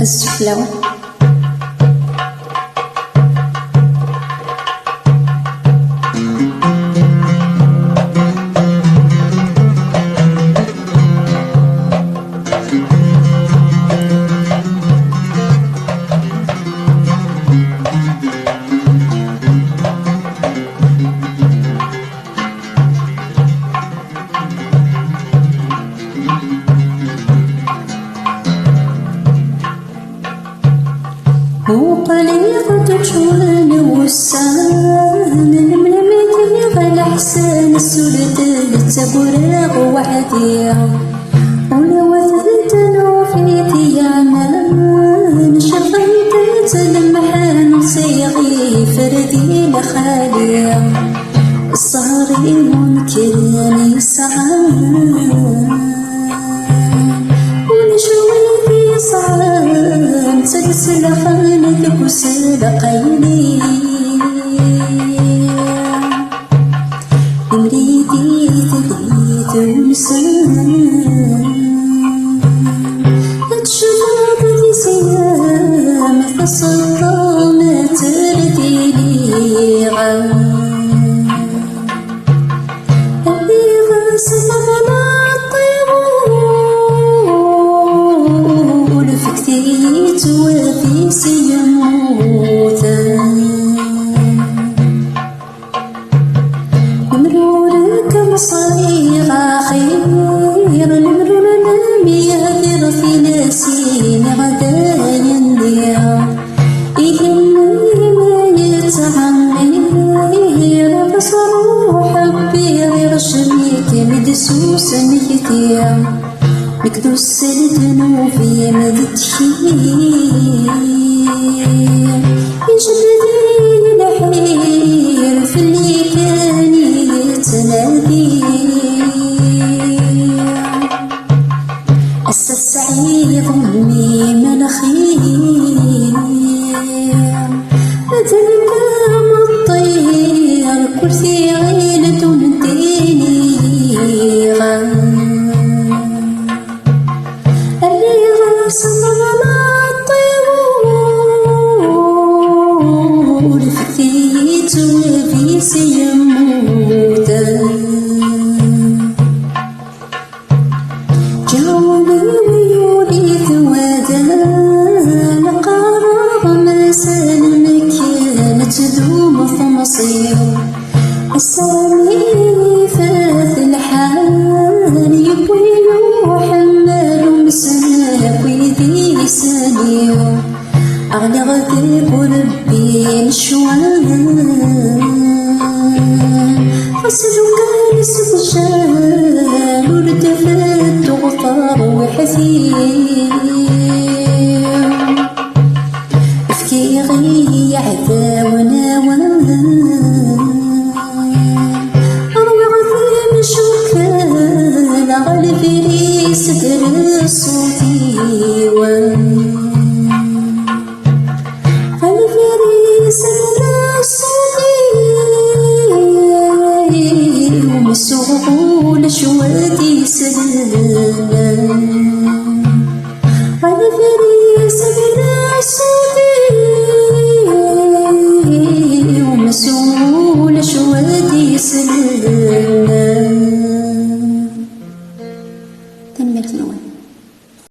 السفلى. وطليقة شوان والسان الملمتي على حسان السلد التبراق وحديها ولو ثبتنا في يامان شفيت المحان صيغي فردي لخاليها الصغري ممكن يسعان ونشوي في صعان سلسل خانك وسال قيلي مريدي تليت ونسان اتشمط في سيام فالسلطان تردي لي غان اللي غاسل على الطيور فكتيت وفي سيموتا مرورك مصيغة خير المرور لم يهدر في نسيم غدا ينديها إلي ما يتعني بصر وحبي غير شريك مدسوس نكتيا نكدو السلدن في مدتشي يجلدي الحير في اللي كان يتنادي السعيد ظلمي منخير أتلقى الطير كرسي عيلة ديني اللي غاصب على الطيور فكتيت وفي سيموتا جاوني ويولي ثوادا لقرار مسال كانت ذوم في مصير السامي فات الحال يبوي وحمال مسناك ويدي سانيو أغلى غذيب وربي نشوان غسلو كان السجال وردفت وغفار وحزين افتيغي عذاونا أروي غثيم شوكان غالي في سدر الصوم